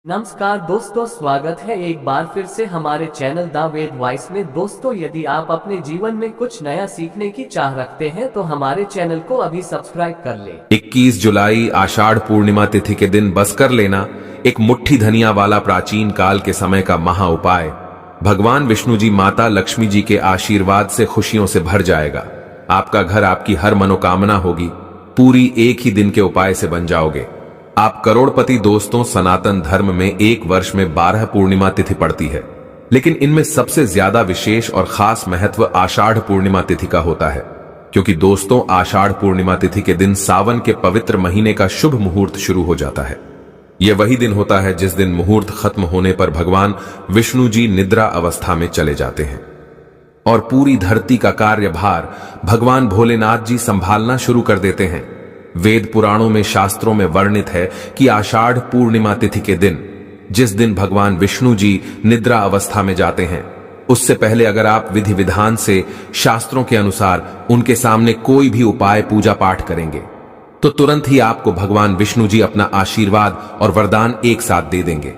नमस्कार दोस्तों, स्वागत है एक बार फिर से हमारे चैनल द वेद वॉइस में। दोस्तों, यदि आप अपने जीवन में कुछ नया सीखने की चाह रखते हैं तो हमारे चैनल को अभी सब्सक्राइब कर लें। 21 जुलाई आषाढ़ पूर्णिमा तिथि के दिन बस कर लेना एक मुट्ठी धनिया वाला प्राचीन काल के समय का महा उपाय भगवान विष्णु जी माता लक्ष्मी जी के आशीर्वाद से खुशियों से भर जाएगा। आपका घर, आपकी हर मनोकामना होगी, पूरी एक ही दिन के उपाय से बन जाओगे। आप करोड़पति। दोस्तों, सनातन धर्म में एक वर्ष में 12 पूर्णिमा तिथि पड़ती है, लेकिन इनमें सबसे ज्यादा विशेष और खास महत्व आषाढ़ पूर्णिमा तिथि का होता है, क्योंकि दोस्तों आषाढ़ पूर्णिमा तिथि के दिन सावन के पवित्र महीने का शुभ मुहूर्त शुरू हो जाता है। यह वही दिन होता है जिस दिन मुहूर्त खत्म होने पर भगवान विष्णु जी निद्रा अवस्था में चले जाते हैं और पूरी धरती का कार्यभार भगवान भोलेनाथ जी संभालना शुरू कर देते हैं। वेद पुराणों में, शास्त्रों में वर्णित है कि आषाढ़ पूर्णिमा तिथि के दिन, जिस दिन भगवान विष्णु जी निद्रा अवस्था में जाते हैं, उससे पहले अगर आप विधि विधान से शास्त्रों के अनुसार उनके सामने कोई भी उपाय पूजा पाठ करेंगे तो तुरंत ही आपको भगवान विष्णु जी अपना आशीर्वाद और वरदान एक साथ दे देंगे।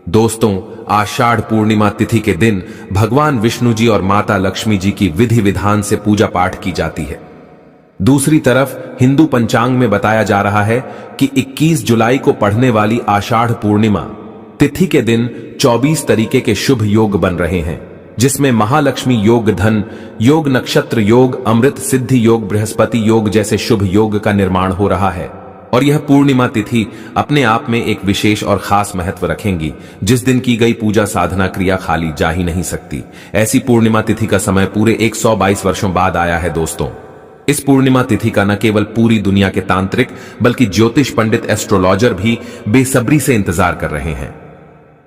दोस्तों, आषाढ़ पूर्णिमा तिथि के दिन भगवान विष्णु जी और माता लक्ष्मी जी की विधि विधान से पूजा पाठ की जाती है। दूसरी तरफ हिंदू पंचांग में बताया जा रहा है कि 21 जुलाई को पड़ने वाली आषाढ़ पूर्णिमा तिथि के दिन 24 तरीके के शुभ योग बन रहे हैं, जिसमें महालक्ष्मी योग, धन योग, नक्षत्र योग, अमृत सिद्धि योग, बृहस्पति योग जैसे शुभ योग का निर्माण हो रहा है। और यह पूर्णिमा तिथि अपने आप में एक विशेष और खास महत्व रखेंगी, जिस दिन की गई पूजा साधना क्रिया खाली जा ही नहीं सकती। ऐसी पूर्णिमा तिथि का समय पूरे 122 वर्षों बाद आया है। दोस्तों, इस पूर्णिमा तिथि का न केवल पूरी दुनिया के तांत्रिक बल्कि ज्योतिष पंडित, एस्ट्रोलॉजर भी बेसब्री से इंतजार कर रहे हैं।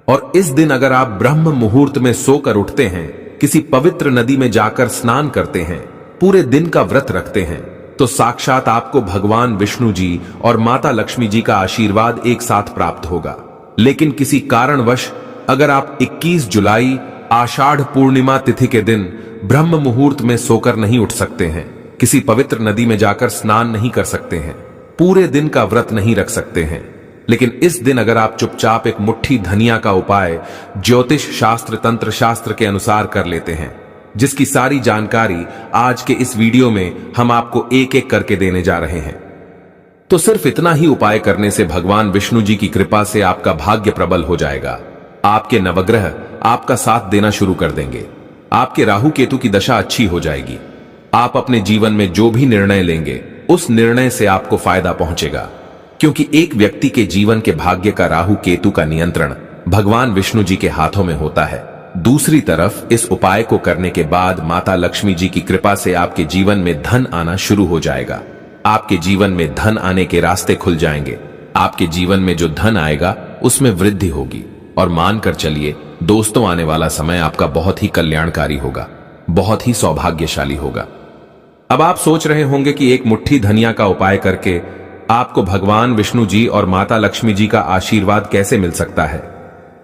और इस दिन अगर आप ब्रह्म मुहूर्त में सोकर उठते हैं, किसी पवित्र नदी में जाकर स्नान करते हैं, पूरे दिन का व्रत रखते हैं, तो साक्षात आपको भगवान विष्णु जी और माता लक्ष्मी जी का आशीर्वाद एक साथ प्राप्त होगा। लेकिन किसी कारणवश अगर आप 21 जुलाई आषाढ़ पूर्णिमा तिथि के दिन ब्रह्म मुहूर्त में सोकर नहीं उठ सकते हैं, किसी पवित्र नदी में जाकर स्नान नहीं कर सकते हैं, पूरे दिन का व्रत नहीं रख सकते हैं, लेकिन इस दिन अगर आप चुपचाप एक मुट्ठी धनिया का उपाय ज्योतिष शास्त्र, तंत्र शास्त्र के अनुसार कर लेते हैं, जिसकी सारी जानकारी आज के इस वीडियो में हम आपको एक एक करके देने जा रहे हैं, तो सिर्फ इतना ही उपाय करने से भगवान विष्णु जी की कृपा से आपका भाग्य प्रबल हो जाएगा। आपके नवग्रह आपका साथ देना शुरू कर देंगे। आपके राहु केतु की दशा अच्छी हो जाएगी। आप अपने जीवन में जो भी निर्णय लेंगे उस निर्णय से आपको फायदा पहुंचेगा, क्योंकि एक व्यक्ति के जीवन के भाग्य का राहु केतु का नियंत्रण भगवान विष्णु जी के हाथों में होता है। दूसरी तरफ इस उपाय को करने के बाद माता लक्ष्मी जी की कृपा से आपके जीवन में धन आना शुरू हो जाएगा। आपके जीवन में धन आने के रास्ते खुल जाएंगे। आपके जीवन में जो धन आएगा उसमें वृद्धि होगी। और मानकर चलिए दोस्तों, आने वाला समय आपका बहुत ही कल्याणकारी होगा, बहुत ही सौभाग्यशाली होगा। अब आप सोच रहे होंगे कि एक मुट्ठी धनिया का उपाय करके आपको भगवान विष्णु जी और माता लक्ष्मी जी का आशीर्वाद कैसे मिल सकता है।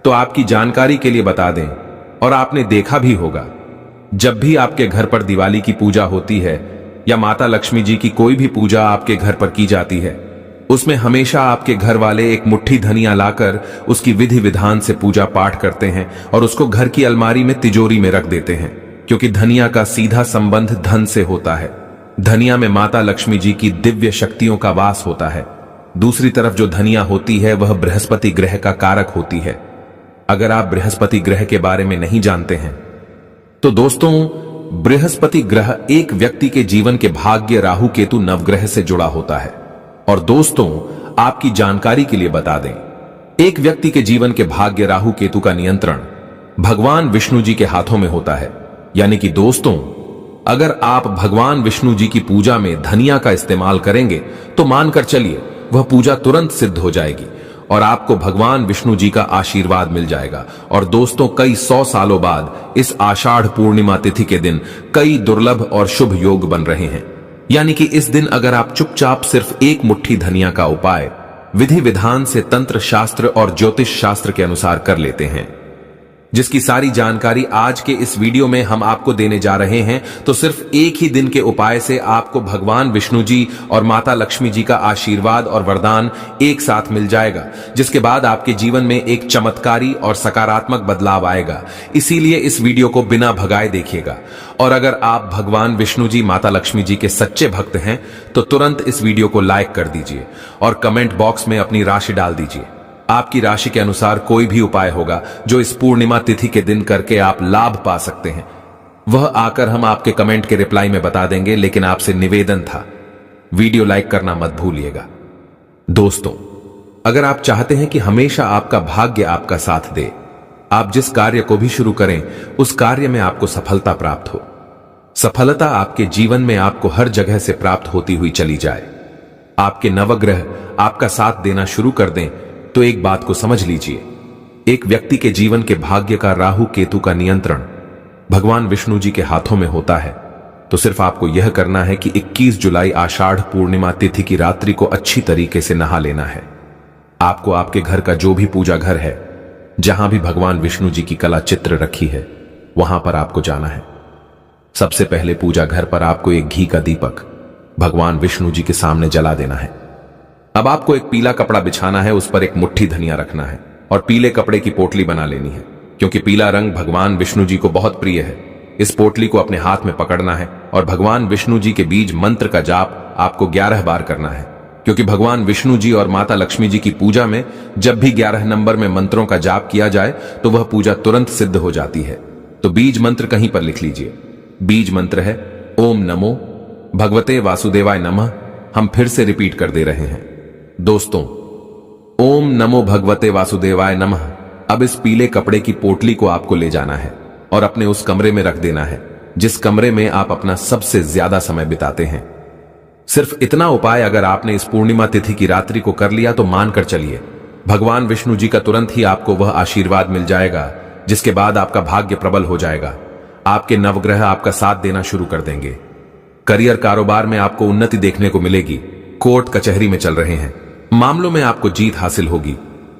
तो आपकी जानकारी के लिए बता दें, और आपने देखा भी होगा, जब भी आपके घर पर दिवाली की पूजा होती है या माता लक्ष्मी जी की कोई भी पूजा आपके घर पर की जाती है, उसमें हमेशा आपके घर वाले एक मुट्ठी धनिया लाकर उसकी विधि विधान से पूजा पाठ करते हैं और उसको घर की अलमारी में, तिजोरी में रख देते हैं, क्योंकि धनिया का सीधा संबंध धन से होता है। धनिया में माता लक्ष्मी जी की दिव्य शक्तियों का वास होता है। दूसरी तरफ जो धनिया होती है वह बृहस्पति ग्रह का कारक होती है। अगर आप बृहस्पति ग्रह के बारे में नहीं जानते हैं तो दोस्तों, बृहस्पति ग्रह एक व्यक्ति के जीवन के भाग्य राहु केतु नवग्रह से जुड़ा होता है। और दोस्तों, आपकी जानकारी के लिए बता दें, एक व्यक्ति के जीवन के भाग्य राहु केतु का नियंत्रण भगवान विष्णु जी के हाथों में होता है। यानी कि दोस्तों, अगर आप भगवान विष्णु जी की पूजा में धनिया का इस्तेमाल करेंगे तो मानकर चलिए वह पूजा तुरंत सिद्ध हो जाएगी और आपको भगवान विष्णु जी का आशीर्वाद मिल जाएगा। और दोस्तों, कई 100 सालों बाद इस आषाढ़ पूर्णिमा तिथि के दिन कई दुर्लभ और शुभ योग बन रहे हैं। यानी कि इस दिन अगर आप चुपचाप सिर्फ एक मुट्ठी धनिया का उपाय विधि विधान से तंत्र शास्त्र और ज्योतिष शास्त्र के अनुसार कर लेते हैं जिसकी सारी जानकारी आज के इस वीडियो में हम आपको देने जा रहे हैं। तो सिर्फ एक ही दिन के उपाय से आपको भगवान विष्णु जी और माता लक्ष्मी जी का आशीर्वाद और वरदान एक साथ मिल जाएगा, जिसके बाद आपके जीवन में एक चमत्कारी और सकारात्मक बदलाव आएगा। इसीलिए इस वीडियो को बिना भगाए देखिएगा। और अगर आप भगवान विष्णु जी माता लक्ष्मी जी के सच्चे भक्त हैं तो तुरंत इस वीडियो को लाइक कर दीजिए और कमेंट बॉक्स में अपनी राशि डाल दीजिए। आपकी राशि के अनुसार कोई भी उपाय होगा जो इस पूर्णिमा तिथि के दिन करके आप लाभ पा सकते हैं, वह आकर हम आपके कमेंट के रिप्लाई में बता देंगे। लेकिन आपसे निवेदन था, वीडियो लाइक करना मत भूलिएगा। दोस्तों, अगर आप चाहते हैं कि हमेशा आपका भाग्य आपका साथ दे, आप जिस कार्य को भी शुरू करें उस कार्य में आपको सफलता प्राप्त हो, सफलता आपके जीवन में आपको हर जगह से प्राप्त होती हुई चली जाए, आपके नवग्रह आपका साथ देना शुरू कर दें, तो एक बात को समझ लीजिए, एक व्यक्ति के जीवन के भाग्य का राहु केतु का नियंत्रण भगवान विष्णु जी के हाथों में होता है। तो सिर्फ आपको यह करना है कि 21 जुलाई आषाढ़ पूर्णिमा तिथि की रात्रि को अच्छी तरीके से नहा लेना है। आपको आपके घर का जो भी पूजा घर है, जहां भी भगवान विष्णु जी की कला चित्र रखी है, वहां पर आपको जाना है। सबसे पहले पूजा घर पर आपको एक घी का दीपक भगवान विष्णु जी के सामने जला देना है। अब आपको एक पीला कपड़ा बिछाना है, उस पर एक मुट्ठी धनिया रखना है और पीले कपड़े की पोटली बना लेनी है, क्योंकि पीला रंग भगवान विष्णु जी को बहुत प्रिय है। इस पोटली को अपने हाथ में पकड़ना है और भगवान विष्णु जी के बीज मंत्र का जाप आपको 11 बार करना है, क्योंकि भगवान विष्णु जी और माता लक्ष्मी जी की पूजा में जब भी 11 नंबर में मंत्रों का जाप किया जाए तो वह पूजा तुरंत सिद्ध हो जाती है। तो बीज मंत्र कहीं पर लिख लीजिए। बीज मंत्र है ओम नमो भगवते वासुदेवाय नमः। हम फिर से रिपीट कर दे रहे हैं दोस्तों, ओम नमो भगवते वासुदेवाय नमः। अब इस पीले कपड़े की पोटली को आपको ले जाना है और अपने उस कमरे में रख देना है जिस कमरे में आप अपना सबसे ज्यादा समय बिताते हैं। सिर्फ इतना उपाय अगर आपने इस पूर्णिमा तिथि की रात्रि को कर लिया तो मानकर चलिए, भगवान विष्णु जी का तुरंत ही आपको वह आशीर्वाद मिल जाएगा, जिसके बाद आपका भाग्य प्रबल हो जाएगा। आपके नवग्रह आपका साथ देना शुरू कर देंगे। करियर कारोबार में आपको उन्नति देखने को मिलेगी। कोर्ट कचहरी में चल रहे हैं, मामलों में आपको जीत हासिल होगी।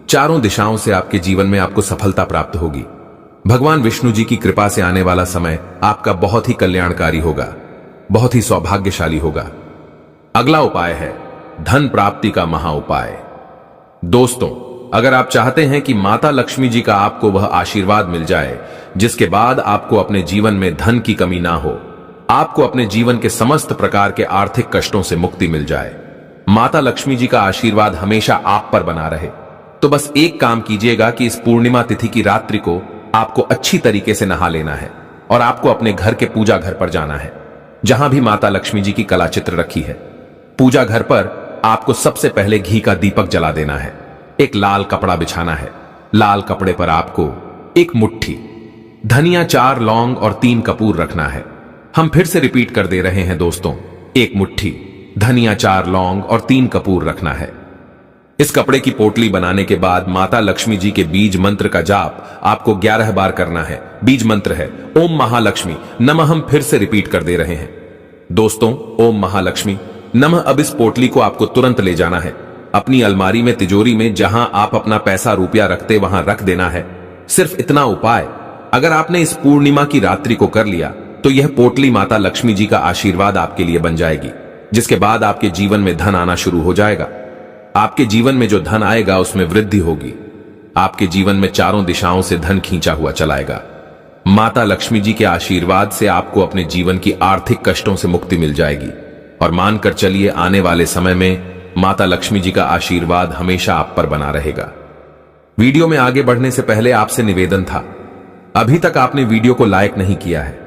चारों दिशाओं से आपके जीवन में आपको सफलता प्राप्त होगी। भगवान विष्णु जी की कृपा से आने वाला समय आपका बहुत ही कल्याणकारी होगा, बहुत ही सौभाग्यशाली होगा। अगला उपाय है धन प्राप्ति का महा उपाय। दोस्तों, अगर आप चाहते हैं कि माता लक्ष्मी जी का आपको वह आशीर्वाद मिल जाए जिसके बाद आपको अपने जीवन में धन की कमी ना हो, आपको अपने जीवन के समस्त प्रकार के आर्थिक कष्टों से मुक्ति मिल जाए, माता लक्ष्मी जी का आशीर्वाद हमेशा आप पर बना रहे, तो बस एक काम कीजिएगा कि इस पूर्णिमा तिथि की रात्रि को आपको अच्छी तरीके से नहा लेना है और आपको अपने घर के पूजा घर पर जाना है, जहां भी माता लक्ष्मी जी की कला चित्र रखी है। पूजा घर पर आपको सबसे पहले घी का दीपक जला देना है। एक लाल कपड़ा बिछाना है। लाल कपड़े पर आपको एक मुट्ठी धनिया, 4 लौंग और 3 कपूर रखना है। हम फिर से रिपीट कर दे रहे हैं दोस्तों, एक मुट्ठी धनिया, 4 लौंग और 3 कपूर रखना है। इस कपड़े की पोटली बनाने के बाद माता लक्ष्मी जी के बीज मंत्र का जाप आपको 11 बार करना है। बीज मंत्र है ओम महालक्ष्मी नमः। हम फिर से रिपीट कर दे रहे हैं दोस्तों, ओम महालक्ष्मी नमः। अब इस पोटली को आपको तुरंत ले जाना है, अपनी अलमारी में, तिजोरी में, जहां आप अपना पैसा रुपया रखते वहां रख देना है। सिर्फ इतना उपाय अगर आपने इस पूर्णिमा की रात्रि को कर लिया तो यह पोटली माता लक्ष्मी जी का आशीर्वाद आपके लिए बन जाएगी, जिसके बाद आपके जीवन में धन आना शुरू हो जाएगा। आपके जीवन में जो धन आएगा उसमें वृद्धि होगी। आपके जीवन में चारों दिशाओं से धन खींचा हुआ चलाएगा। माता लक्ष्मी जी के आशीर्वाद से आपको अपने जीवन की आर्थिक कष्टों से मुक्ति मिल जाएगी और मानकर चलिए आने वाले समय में माता लक्ष्मी जी का आशीर्वाद हमेशा आप पर बना रहेगा। वीडियो में आगे बढ़ने से पहले आपसे निवेदन था, अभी तक आपने वीडियो को लाइक नहीं किया है,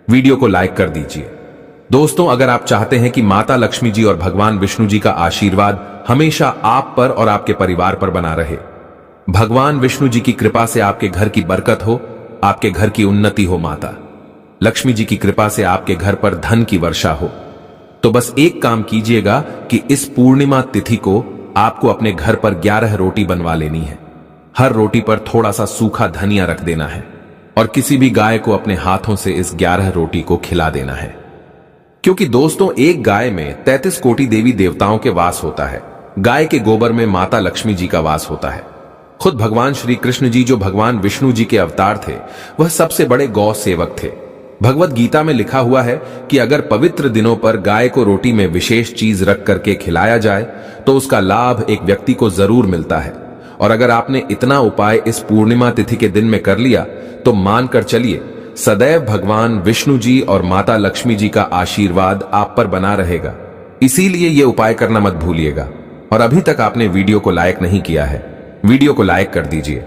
वीडियो को लाइक कर दीजिए। दोस्तों, अगर आप चाहते हैं कि माता लक्ष्मी जी और भगवान विष्णु जी का आशीर्वाद हमेशा आप पर और आपके परिवार पर बना रहे, भगवान विष्णु जी की कृपा से आपके घर की बरकत हो, आपके घर की उन्नति हो, माता लक्ष्मी जी की कृपा से आपके घर पर धन की वर्षा हो, तो बस एक काम कीजिएगा कि इस पूर्णिमा तिथि को आपको अपने घर पर 11 रोटी बनवा लेनी है। हर रोटी पर थोड़ा सा सूखा धनिया रख देना है और किसी भी गाय को अपने हाथों से इस 11 रोटी को खिला देना है। क्योंकि दोस्तों, एक गाय में 33 कोटि देवी देवताओं के वास होता है। गाय के गोबर में माता लक्ष्मी जी का वास होता है। खुद भगवान श्री कृष्ण जी जो भगवान विष्णु जी के अवतार थे, वह सबसे बड़े गौ सेवक थे। भगवत गीता में लिखा हुआ है कि अगर पवित्र दिनों पर गाय को रोटी में विशेष चीज रख करके खिलाया जाए तो उसका लाभ एक व्यक्ति को जरूर मिलता है। और अगर आपने इतना उपाय इस पूर्णिमा तिथि के दिन में कर लिया तो मानकर चलिए सदैव भगवान विष्णु जी और माता लक्ष्मी जी का आशीर्वाद आप पर बना रहेगा। इसीलिए ये उपाय करना मत भूलिएगा। और अभी तक आपने वीडियो को लाइक नहीं किया है, वीडियो को लाइक कर दीजिए।